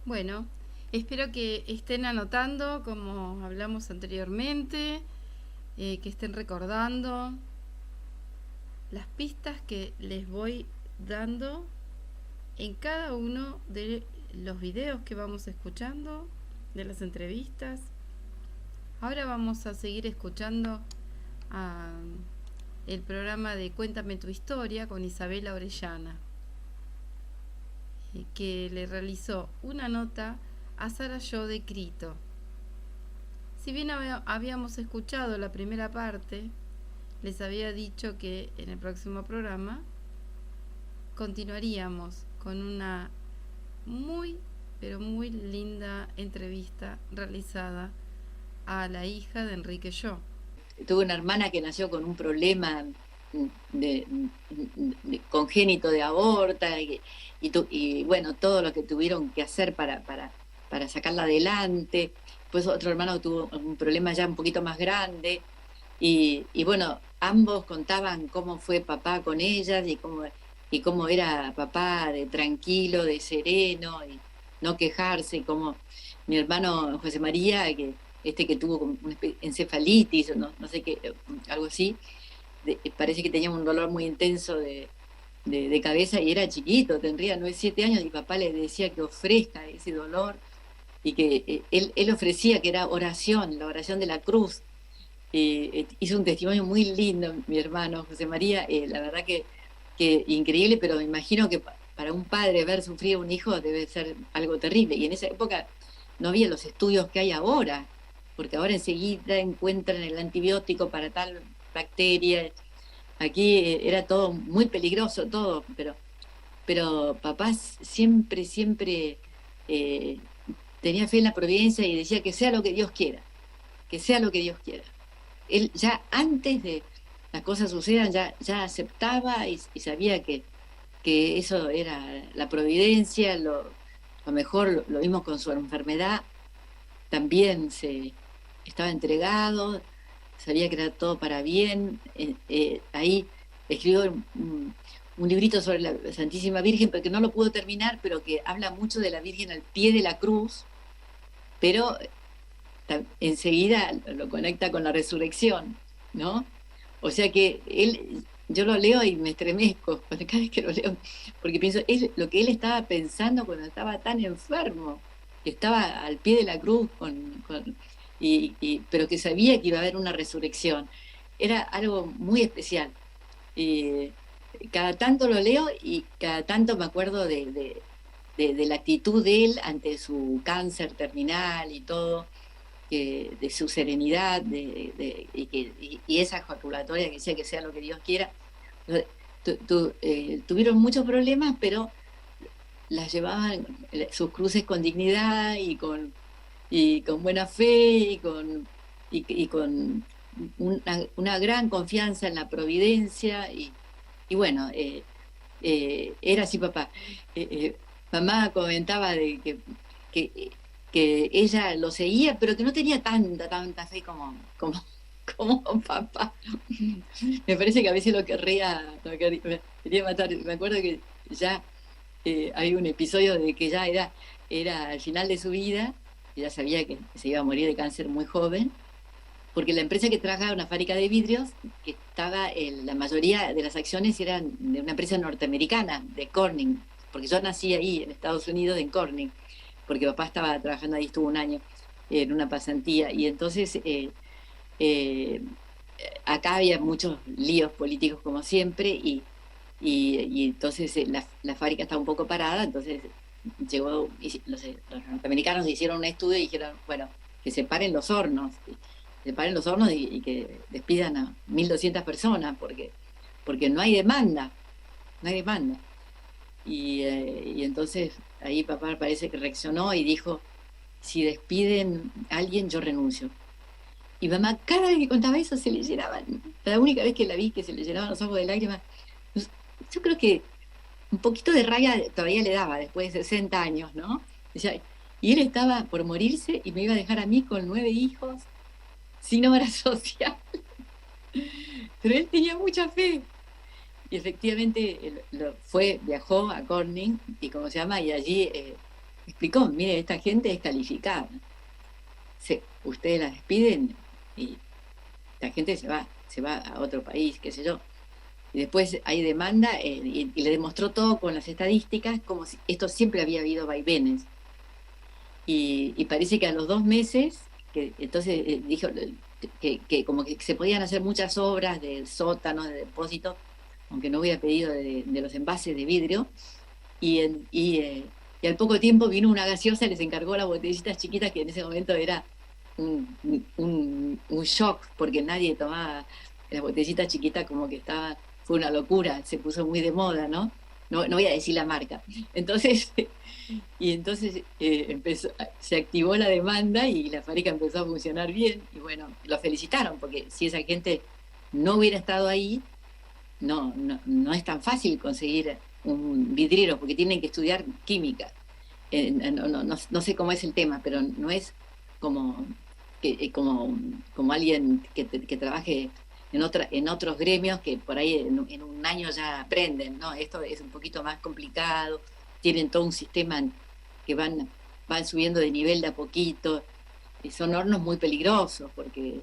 Bueno, espero que estén anotando como hablamos anteriormente, que estén recordando las pistas que les voy dando en cada uno de los videos que vamos escuchando, de las entrevistas. Ahora vamos a seguir escuchando a el programa de Cuéntame tu historia con Isabela Orellana, que le realizó una nota a Sara Yo de Crito. Si bien habíamos escuchado la primera parte, les había dicho que en el próximo programa continuaríamos con una muy, pero muy linda entrevista realizada a la hija de Enrique Yo. Tuve una hermana que nació con un problema congénito de aorta y bueno, todo lo que tuvieron que hacer para sacarla adelante. Pues otro hermano tuvo un problema ya un poquito más grande y bueno, ambos contaban cómo fue papá con ellas y cómo era papá de tranquilo, de sereno y no quejarse, como mi hermano José María, que tuvo como una encefalitis, no sé qué, algo así, parece que tenía un dolor muy intenso de cabeza y era chiquito, tendría 9, 7 años y papá le decía que ofrezca ese dolor y que él ofrecía que era oración, la oración de la cruz. Hizo un testimonio muy lindo mi hermano José María, la verdad que increíble, pero me imagino que para un padre ver sufrir a un hijo debe ser algo terrible. Y en esa época no había los estudios que hay ahora, porque ahora enseguida encuentran el antibiótico para tal bacteria. Aquí era todo muy peligroso, todo, pero papá siempre eh, tenía fe en la providencia y decía que sea lo que Dios quiera, que sea lo que Dios quiera. Él ya antes de las cosas sucedan, ya aceptaba y sabía que eso era la providencia, lo mejor, lo mismo con su enfermedad, también se estaba entregado, sabía que era todo para bien. Ahí escribió un librito sobre la Santísima Virgen, pero que no lo pudo terminar, pero que habla mucho de la Virgen al pie de la cruz, pero enseguida lo conecta con la resurrección, ¿no? O sea que yo lo leo y me estremezco cada vez que lo leo, porque pienso, es lo que él estaba pensando cuando estaba tan enfermo, que estaba al pie de la cruz, pero que sabía que iba a haber una resurrección. Era algo muy especial. Y cada tanto lo leo y cada tanto me acuerdo de la actitud de él ante su cáncer terminal y todo, de su serenidad y esa ejaculatoria que decía que sea lo que Dios quiera. Tuvieron muchos problemas, pero las llevaban sus cruces con dignidad y con buena fe y con una gran confianza en la providencia y bueno, era así papá. Mamá comentaba que, que ella lo seguía, pero que no tenía tanta fe como papá. Me parece que a veces me quería matar. Me acuerdo que ya hay un episodio de que ya era al final de su vida, ella sabía que se iba a morir de cáncer muy joven, porque la empresa que trabajaba en una fábrica de vidrios, que estaba la mayoría de las acciones eran de una empresa norteamericana, de Corning, porque yo nací ahí en Estados Unidos, en Corning, porque papá estaba trabajando ahí, estuvo un año en una pasantía, y entonces eh, acá había muchos líos políticos como siempre, y entonces la fábrica estaba un poco parada, entonces los norteamericanos hicieron un estudio y dijeron, bueno, que separen los hornos, y que despidan a 1.200 personas, porque no hay demanda, no hay demanda. Y entonces ahí papá parece que reaccionó y dijo, si despiden a alguien, yo renuncio. Y mamá, cada vez que contaba eso, se le llenaban, la única vez que la vi que se le llenaban los ojos de lágrimas, pues, yo creo que un poquito de rabia todavía le daba después de 60 años, ¿no? Decía, y él estaba por morirse y me iba a dejar a mí con 9 hijos, sin obra social. Pero él tenía mucha fe. Y efectivamente viajó a Corning, y como se llama, y allí explicó, mire, esta gente es calificada. Ustedes la despiden y la gente se va a otro país, qué sé yo. Y después hay demanda y le demostró todo con las estadísticas, como si esto siempre había habido vaivenes. Y parece que a los 2 meses, que entonces dijo que como que se podían hacer muchas obras de sótanos, de depósitos, aunque no hubiera pedido de los envases de vidrio, y al poco tiempo vino una gaseosa, les encargó las botellitas chiquitas, que en ese momento era un shock, porque nadie tomaba las botellitas chiquitas, como que fue una locura, se puso muy de moda, ¿no? No voy a decir la marca. Entonces, se activó la demanda y la fábrica empezó a funcionar bien. Y bueno, lo felicitaron, porque si esa gente no hubiera estado ahí, no es tan fácil conseguir un vidriero, porque tienen que estudiar química. No sé cómo es el tema, pero no es como, como alguien que trabaje en otros gremios que por ahí en un año ya aprenden, ¿no? Esto es un poquito más complicado, tienen todo un sistema que van subiendo de nivel de a poquito, y son hornos muy peligrosos porque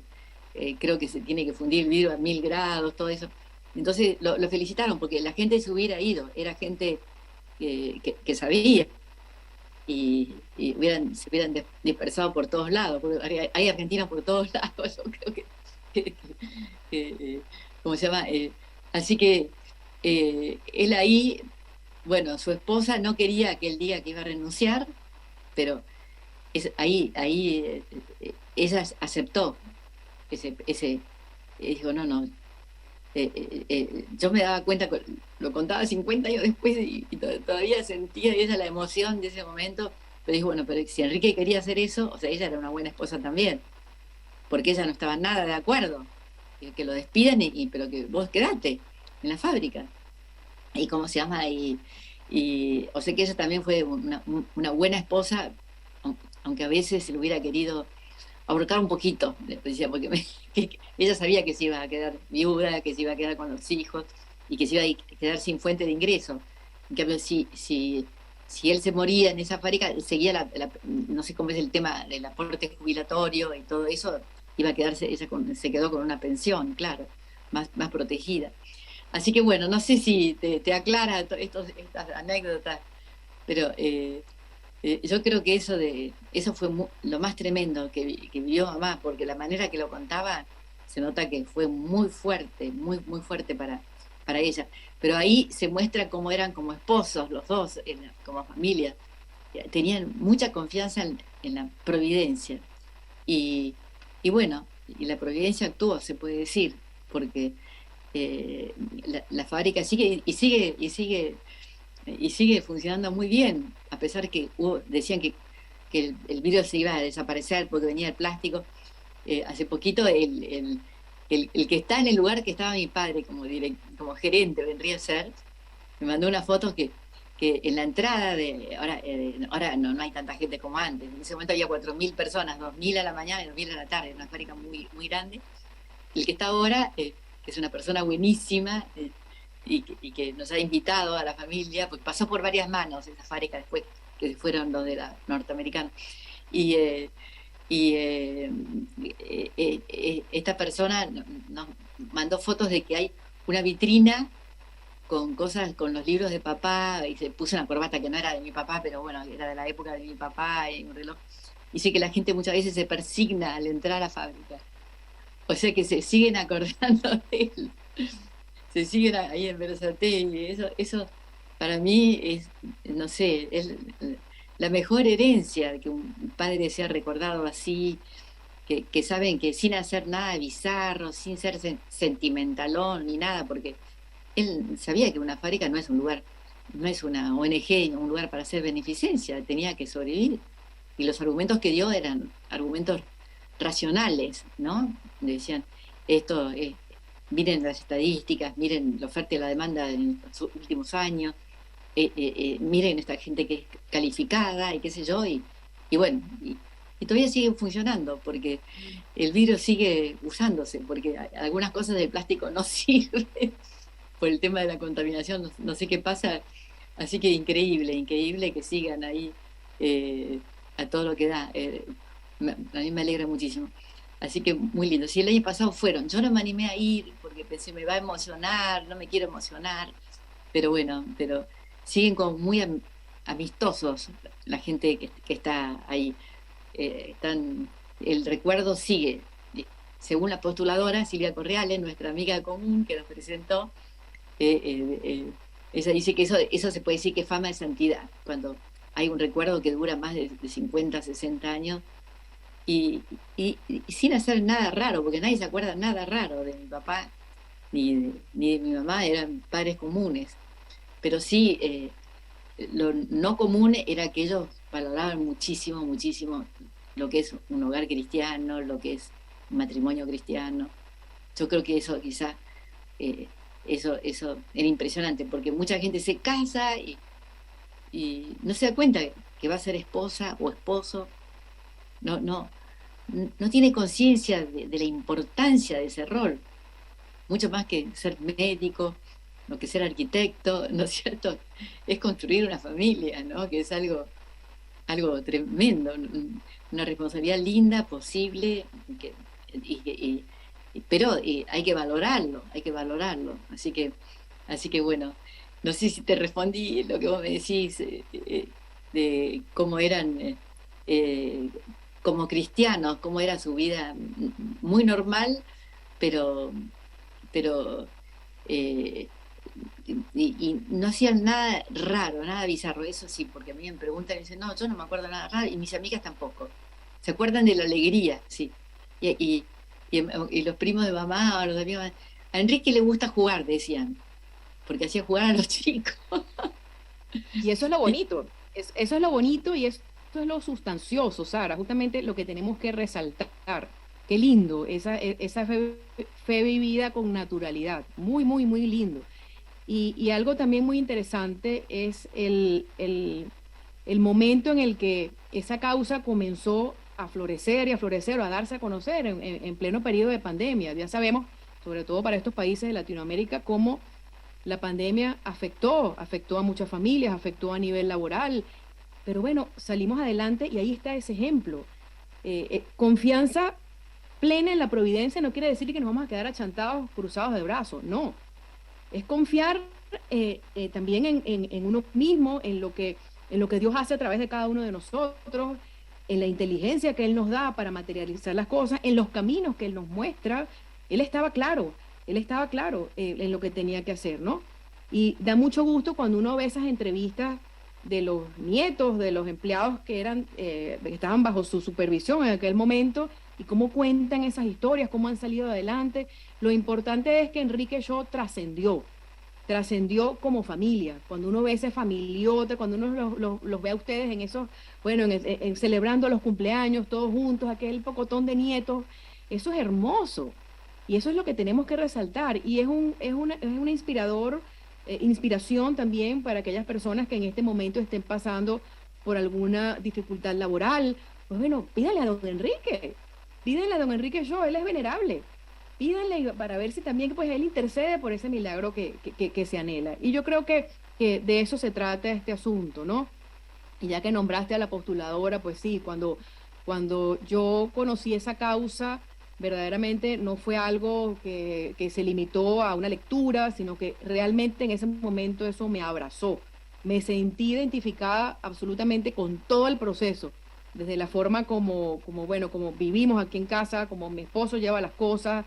creo que se tiene que fundir el vidrio a 1000 grados, todo eso. Entonces lo felicitaron porque la gente se hubiera ido, era gente que sabía se hubieran dispersado por todos lados, porque hay argentinos por todos lados, yo creo ¿cómo se llama? Así que él ahí, bueno, su esposa no quería aquel día que iba a renunciar, pero ahí ella aceptó dijo, no, yo me daba cuenta, lo contaba 50 años después y todavía sentía ella la emoción de ese momento, pero dijo, bueno, pero si Enrique quería hacer eso, o sea, ella era una buena esposa también, porque ella no estaba nada de acuerdo, que lo despidan, pero que vos quedate en la fábrica. Y cómo se llama, o sea que ella también fue una buena esposa, aunque a veces se lo hubiera querido ahorcar un poquito, decía, porque ella sabía que se iba a quedar viuda, que se iba a quedar con los hijos y que se iba a quedar sin fuente de ingreso. En cambio, si él se moría en esa fábrica, seguía no sé cómo es el tema del aporte jubilatorio y todo eso, iba a quedarse, ella se quedó con una pensión, claro, más protegida. Así que bueno, no sé si te aclara estas anécdotas, pero yo creo que eso fue lo más tremendo que vivió mamá, porque la manera que lo contaba se nota que fue muy fuerte, muy fuerte para ella. Pero ahí se muestra cómo eran como esposos los dos, como familia. Tenían mucha confianza en la providencia. Y, y bueno, y la providencia actuó, se puede decir, porque la fábrica sigue y sigue funcionando muy bien, a pesar que decían que el vidrio se iba a desaparecer porque venía el plástico. Hace poquito el que está en el lugar que estaba mi padre como gerente, vendría a ser, me mandó unas fotos que en la entrada ahora no hay tanta gente como antes, en ese momento había 4000 personas, 2000 a la mañana y 2000 a la tarde, una fábrica muy, muy grande. El que está ahora, que es una persona buenísima, y que nos ha invitado a la familia, porque pasó por varias manos esa fábrica después, que fueron los de la norteamericana. Y, esta persona nos mandó fotos de que hay una vitrina con cosas, con los libros de papá, y se puso una corbata que no era de mi papá, pero bueno, era de la época de mi papá, y un reloj. Dice que la gente muchas veces se persigna al entrar a la fábrica. O sea que se siguen acordando de él. Se siguen ahí en Berazategui. Eso para mí es, no sé, es la mejor herencia, que un padre sea recordado así, que saben que sin hacer nada bizarro, sin ser sentimentalón ni nada, porque él sabía que una fábrica no es un lugar, no es una ONG, un lugar para hacer beneficencia, tenía que sobrevivir. Y los argumentos que dio eran argumentos racionales, ¿no? Decían, miren las estadísticas, miren la oferta y la demanda en los últimos años, miren esta gente que es calificada y qué sé yo, y bueno, y todavía sigue funcionando, porque el vidrio sigue usándose, porque algunas cosas del plástico no sirven por el tema de la contaminación, no sé qué pasa, así que increíble que sigan ahí eh, a todo lo que da. A mí me alegra muchísimo. Así que muy lindo. Si el año pasado fueron, yo no me animé a ir porque pensé, me va a emocionar, no me quiero emocionar, pero bueno, pero siguen como muy amistosos la gente que está ahí. El recuerdo sigue. Según la postuladora Silvia Correales, nuestra amiga común que nos presentó, ella dice que eso se puede decir que es fama de santidad, cuando hay un recuerdo que dura más de 50, 60 años y sin hacer nada raro, porque nadie se acuerda nada raro de mi papá ni de mi mamá, eran padres comunes, pero sí, lo no común era que ellos valoraban muchísimo, muchísimo lo que es un hogar cristiano, lo que es un matrimonio cristiano. Yo creo que eso quizá, eh, eso era impresionante, porque mucha gente se casa y no se da cuenta que va a ser esposa o esposo, no, no, no tiene conciencia de la importancia de ese rol, mucho más que ser médico, lo que ser arquitecto, ¿no es cierto? Es construir una familia, ¿no? Que es algo tremendo, una responsabilidad linda, posible, que, pero hay que valorarlo, hay que valorarlo. Así que bueno, no sé si te respondí lo que vos me decís, de cómo eran eh, como cristianos, cómo era su vida muy normal, pero, pero eh, y no hacían nada raro, nada bizarro, eso sí, porque a mí me preguntan y dicen, no, yo no me acuerdo nada raro, y mis amigas tampoco. Se acuerdan de la alegría, sí. Y, y, y los primos de mamá o los amigos, a Enrique le gusta jugar, decían, porque hacía jugar a los chicos. Y eso es lo bonito, eso es lo bonito y eso es lo sustancioso, Sara, justamente lo que tenemos que resaltar. Qué lindo, esa fe vivida con naturalidad, muy, muy, muy lindo. Y algo también muy interesante es el momento en el que esa causa comenzó a florecer y a florecer o a darse a conocer en pleno periodo de pandemia. Ya sabemos, sobre todo para estos países de Latinoamérica, cómo la pandemia afectó a muchas familias, afectó a nivel laboral, pero bueno, salimos adelante y ahí está ese ejemplo. Confianza plena en la providencia no quiere decir que nos vamos a quedar achantados, cruzados de brazos, no. Es confiar también en uno mismo, en lo que Dios hace a través de cada uno de nosotros, en la inteligencia que Él nos da para materializar las cosas, en los caminos que Él nos muestra. Él estaba claro en lo que tenía que hacer, ¿no? Y da mucho gusto cuando uno ve esas entrevistas de los nietos, de los empleados que estaban bajo su supervisión en aquel momento, y cómo cuentan esas historias, cómo han salido adelante. Lo importante es que Enrique Shaw trascendió como familia. Cuando uno ve ese familiote, cuando uno los ve a ustedes en esos, bueno, celebrando los cumpleaños todos juntos, aquel pocotón de nietos, eso es hermoso. Y eso es lo que tenemos que resaltar. Y es una inspiración también para aquellas personas que en este momento estén pasando por alguna dificultad laboral. Pues bueno, pídanle a don Enrique Shaw, él es venerable. Pídanle para ver si también pues él intercede por ese milagro que se anhela. Y yo creo que de eso se trata este asunto, ¿no? Y ya que nombraste a la postuladora, pues sí, cuando yo conocí esa causa, verdaderamente no fue algo que se limitó a una lectura, sino que realmente en ese momento eso me abrazó. Me sentí identificada absolutamente con todo el proceso, desde la forma como vivimos aquí en casa, como mi esposo lleva las cosas,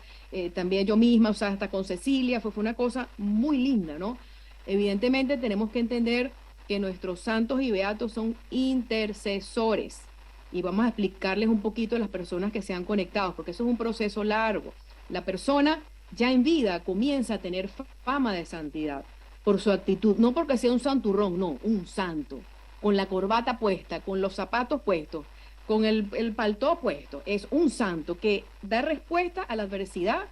también yo misma, o sea, hasta con Cecilia, fue una cosa muy linda, ¿no? Evidentemente tenemos que entender que nuestros santos y beatos son intercesores, y vamos a explicarles un poquito a las personas que se han conectado, porque eso es un proceso largo. La persona ya en vida comienza a tener fama de santidad por su actitud, no porque sea un santurrón, no, un santo, con la corbata puesta, con los zapatos puestos, con el paltó puesto. Es un santo que da respuesta a la adversidad,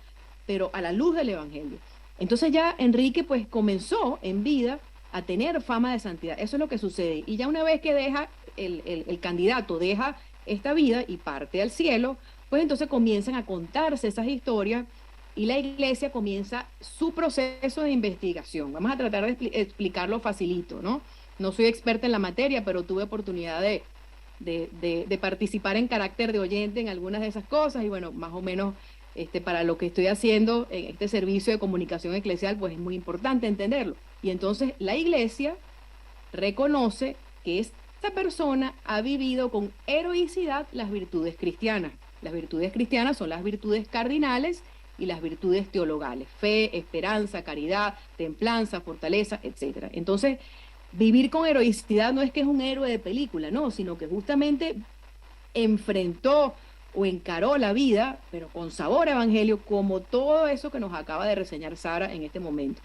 pero a la luz del Evangelio. Entonces ya Enrique pues comenzó en vida a tener fama de santidad. Eso es lo que sucede. Y ya una vez que deja, el candidato deja esta vida y parte al cielo, pues entonces comienzan a contarse esas historias y la iglesia comienza su proceso de investigación. Vamos a tratar de explicarlo facilito, ¿no? No soy experta en la materia, pero tuve oportunidad de participar en carácter de oyente en algunas de esas cosas y bueno, más o menos para lo que estoy haciendo en este servicio de comunicación eclesial, pues es muy importante entenderlo. Y entonces la iglesia reconoce que esta persona ha vivido con heroicidad las virtudes cristianas. Las virtudes cristianas son las virtudes cardinales y las virtudes teologales: fe, esperanza, caridad, templanza, fortaleza, etc. Entonces, vivir con heroicidad no es que es un héroe de película, no, sino que justamente enfrentó o encaró la vida, pero con sabor a evangelio, como todo eso que nos acaba de reseñar Sara en este momento.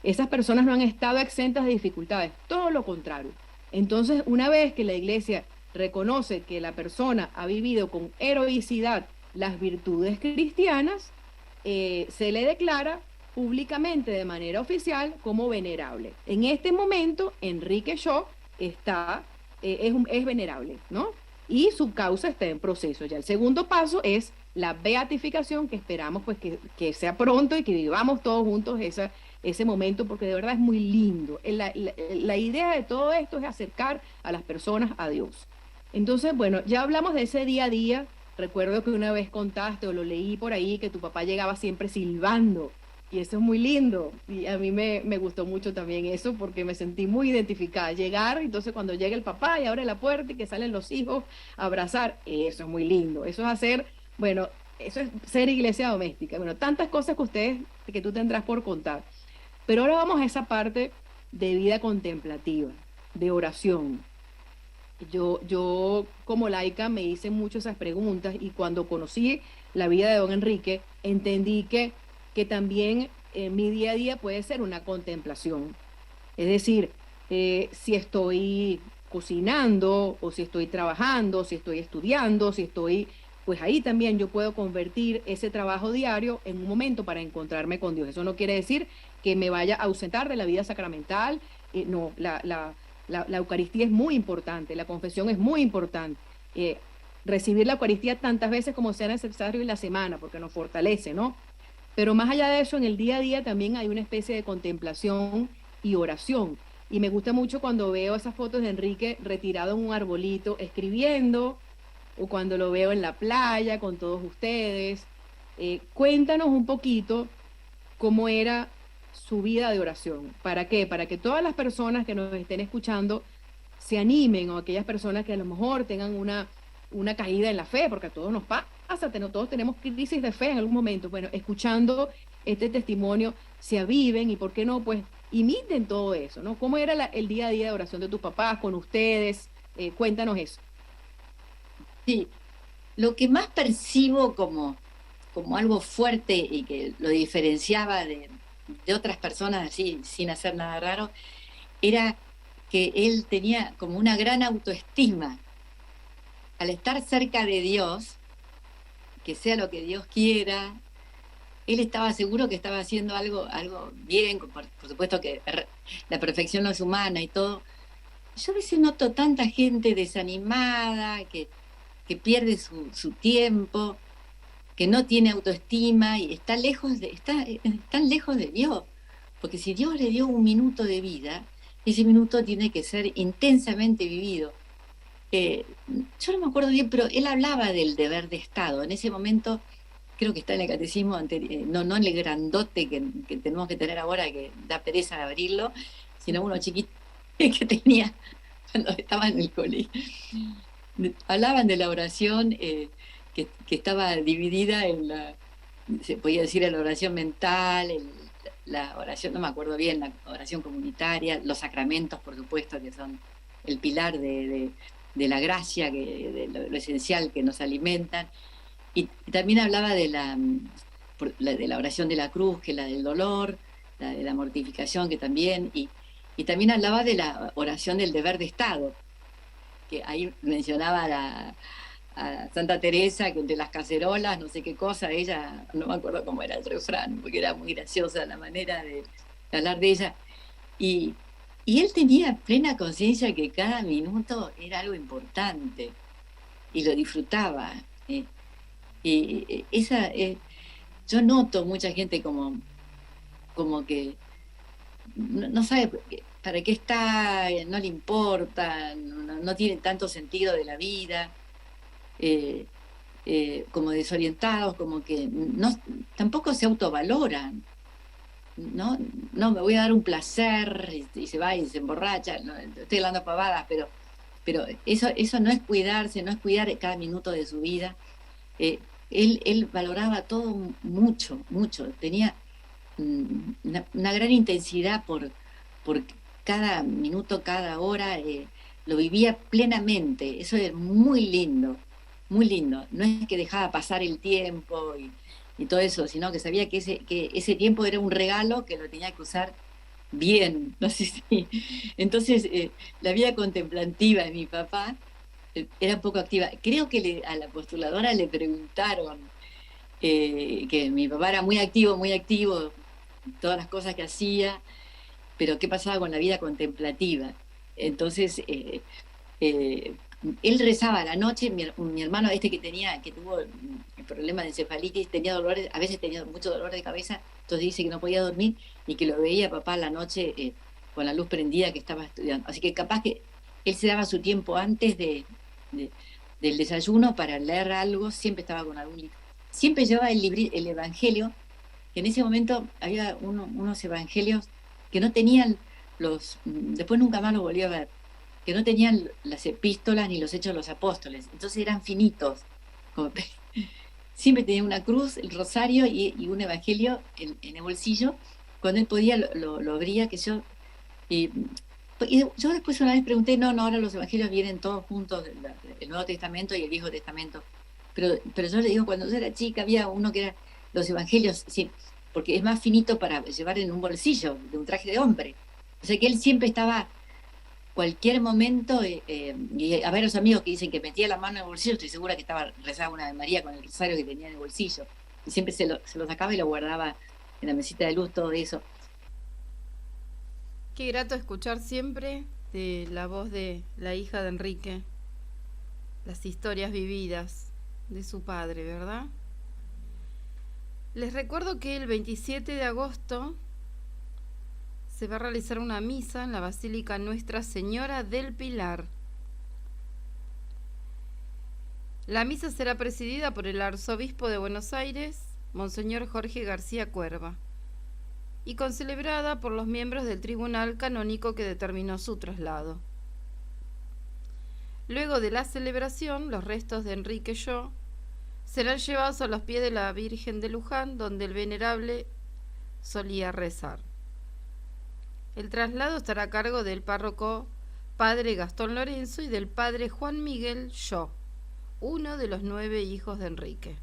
Esas personas no han estado exentas de dificultades, todo lo contrario. Entonces, una vez que la iglesia reconoce que la persona ha vivido con heroicidad las virtudes cristianas, se le declara públicamente de manera oficial como venerable. En este momento, Enrique Shaw es venerable, ¿no? Y su causa está en proceso. Ya el segundo paso es la beatificación, que esperamos pues que sea pronto y que vivamos todos juntos ese momento, porque de verdad es muy lindo. La idea de todo esto es acercar a las personas a Dios. Entonces, bueno, ya hablamos de ese día a día. Recuerdo que una vez contaste o lo leí por ahí que tu papá llegaba siempre silbando y eso es muy lindo y a mí me gustó mucho también eso porque me sentí muy identificada. Llegar, entonces cuando llega el papá y abre la puerta y que salen los hijos a abrazar, eso es muy lindo. Eso es hacer, bueno, eso es ser iglesia doméstica. Bueno, tantas cosas que tú tendrás por contar. Pero ahora vamos a esa parte de vida contemplativa, de oración. Yo como laica me hice mucho esas preguntas y cuando conocí la vida de don Enrique, entendí que también mi día a día puede ser una contemplación. Es decir, si estoy cocinando o si estoy trabajando, si estoy estudiando, pues ahí también yo puedo convertir ese trabajo diario en un momento para encontrarme con Dios. Eso no quiere decir que me vaya a ausentar de la vida sacramental, no, la Eucaristía es muy importante, la confesión es muy importante. Recibir la Eucaristía tantas veces como sea necesario en la semana, porque nos fortalece, ¿no? Pero más allá de eso, en el día a día también hay una especie de contemplación y oración. Y me gusta mucho cuando veo esas fotos de Enrique retirado en un arbolito, escribiendo, o cuando lo veo en la playa con todos ustedes. Cuéntanos un poquito cómo era su vida de oración. ¿Para qué? Para que todas las personas que nos estén escuchando se animen, o aquellas personas que a lo mejor tengan una caída en la fe, porque a todos nos pasa, todos tenemos crisis de fe en algún momento. Bueno, escuchando este testimonio se aviven y por qué no, pues imiten todo eso, ¿no? ¿Cómo era el día a día de oración de tus papás con ustedes? Cuéntanos eso. Sí, lo que más percibo como algo fuerte y que lo diferenciaba de otras personas así, sin hacer nada raro, era que él tenía como una gran autoestima. Al estar cerca de Dios, que sea lo que Dios quiera, él estaba seguro que estaba haciendo algo bien, por supuesto que la perfección no es humana y todo. Yo a veces noto tanta gente desanimada, que pierde su tiempo, que no tiene autoestima y están lejos de Dios. Porque si Dios le dio un minuto de vida, ese minuto tiene que ser intensamente vivido. Yo no me acuerdo bien, pero él hablaba del deber de Estado. En ese momento, creo que está en el catecismo, no en el grandote que tenemos que tener ahora, que da pereza de abrirlo, sino uno chiquito que tenía cuando estaba en el colegio. Hablaban de la oración que estaba dividida se podía decir, en la oración mental, la oración, no me acuerdo bien, la oración comunitaria, los sacramentos, por supuesto, que son el pilar de la gracia, de lo esencial que nos alimentan. Y también hablaba de la oración de la cruz, que es la del dolor, la de la mortificación, que también, y también hablaba de la oración del deber de Estado, que ahí mencionaba a Santa Teresa, que entre las cacerolas, no sé qué cosa, ella, no me acuerdo cómo era el refrán, porque era muy graciosa la manera de hablar de ella, y él tenía plena conciencia que cada minuto era algo importante, y lo disfrutaba. Yo noto mucha gente como que no sabe, para qué está, no le importa, no tiene tanto sentido de la vida, eh, como desorientados, como que tampoco se autovaloran. No, no, me voy a dar un placer y se va y se emborracha, no, estoy hablando pavadas, pero eso no es cuidarse, no es cuidar cada minuto de su vida. Eh, él valoraba todo mucho, mucho, tenía una gran intensidad por cada minuto, cada hora, lo vivía plenamente, eso es muy lindo, muy lindo. No es que dejaba pasar el tiempo y todo eso, sino que sabía que ese tiempo era un regalo que lo tenía que usar bien, no sé si. Entonces, la vida contemplativa de mi papá era un poco activa. Creo que a la postuladora le preguntaron que mi papá era muy activo, todas las cosas que hacía, pero qué pasaba con la vida contemplativa. Entonces, eh, él rezaba a la noche, mi hermano este que tuvo el problema de encefalitis, tenía dolores, a veces tenía mucho dolor de cabeza, entonces dice que no podía dormir y que lo veía papá a la noche con la luz prendida que estaba estudiando. Así que capaz que él se daba su tiempo antes de- del desayuno para leer algo, siempre estaba con algún libro. Siempre llevaba el Evangelio, que en ese momento había unos evangelios que no tenían después nunca más los volví a ver, que no tenían las epístolas ni los hechos de los apóstoles, entonces eran finitos. Como, siempre tenía una cruz, el rosario y un evangelio en el bolsillo. Cuando él podía lo abría, que yo. Y, y yo después una vez pregunté, no, ahora los evangelios vienen todos juntos, el Nuevo Testamento y el Viejo Testamento. Pero yo le digo, cuando yo era chica había uno que era los evangelios, sí, porque es más finito para llevar en un bolsillo de un traje de hombre. O sea que él siempre estaba cualquier momento, y a ver los amigos que dicen que metía la mano en el bolsillo, estoy segura que estaba rezaba una de María con el rosario que tenía en el bolsillo. Y siempre se lo sacaba y lo guardaba en la mesita de luz, todo eso. Qué grato escuchar siempre de la voz de la hija de Enrique, las historias vividas de su padre, ¿verdad? Les recuerdo que el 27 de agosto se va a realizar una misa en la Basílica Nuestra Señora del Pilar. La misa será presidida por el arzobispo de Buenos Aires, Monseñor Jorge García Cuerva, y concelebrada por los miembros del tribunal canónico que determinó su traslado. Luego de la celebración, los restos de Enrique Yo serán llevados a los pies de la Virgen de Luján, donde el venerable solía rezar. El traslado estará a cargo del párroco padre Gastón Lorenzo y del padre Juan Miguel Yo, uno de los 9 hijos de Enrique.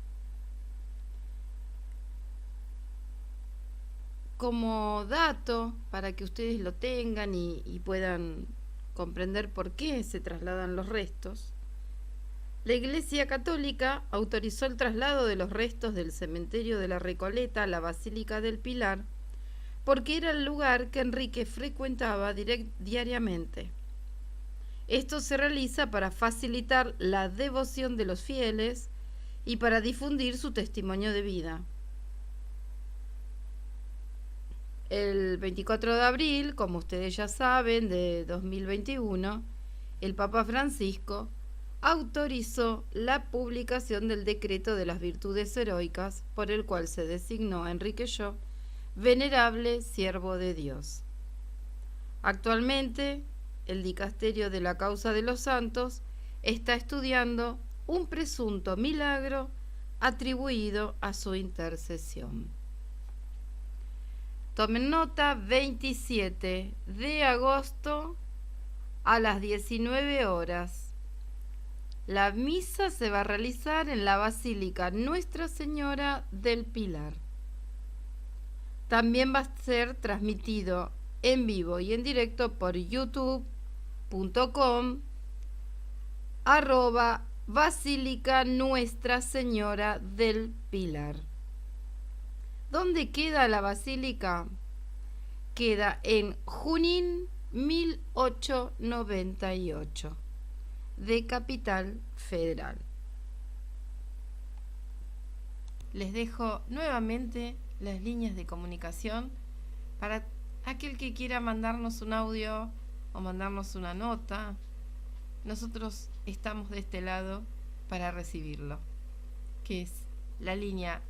Como dato, para que ustedes lo tengan y puedan comprender por qué se trasladan los restos, la Iglesia Católica autorizó el traslado de los restos del cementerio de la Recoleta a la Basílica del Pilar, porque era el lugar que Enrique frecuentaba diariamente. Esto se realiza para facilitar la devoción de los fieles y para difundir su testimonio de vida. El 24 de abril, como ustedes ya saben, de 2021, el Papa Francisco autorizó la publicación del decreto de las virtudes heroicas por el cual se designó a Enrique Yo venerable siervo de Dios. Actualmente, el Dicasterio de la Causa de los Santos está estudiando un presunto milagro atribuido a su intercesión. Tomen nota, 27 de agosto a las 19 horas. La misa se va a realizar en la Basílica Nuestra Señora del Pilar. También va a ser transmitido en vivo y en directo por youtube.com/Basílica Nuestra Señora del Pilar. ¿Dónde queda la basílica? Queda en Junín 1898, de Capital Federal. Les dejo nuevamente las líneas de comunicación para aquel que quiera mandarnos un audio o mandarnos una nota, nosotros estamos de este lado para recibirlo, que es la línea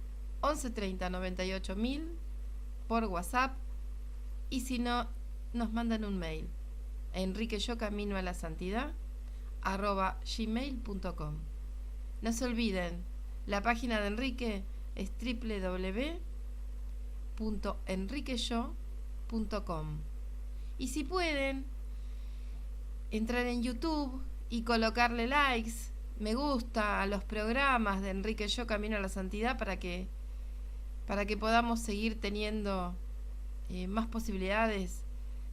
11 30 98 1000 por WhatsApp, y si no, nos mandan un mail a enriqueyocaminoalasantidad@gmail.com. No se olviden, la página de Enrique es www.enriqueyo.com, y si pueden entrar en YouTube y colocarle likes, me gusta a los programas de Enrique Yo Camino a la Santidad para que podamos seguir teniendo más posibilidades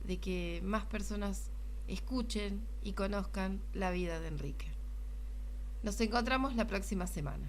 de que más personas escuchen y conozcan la vida de Enrique. Nos encontramos la próxima semana.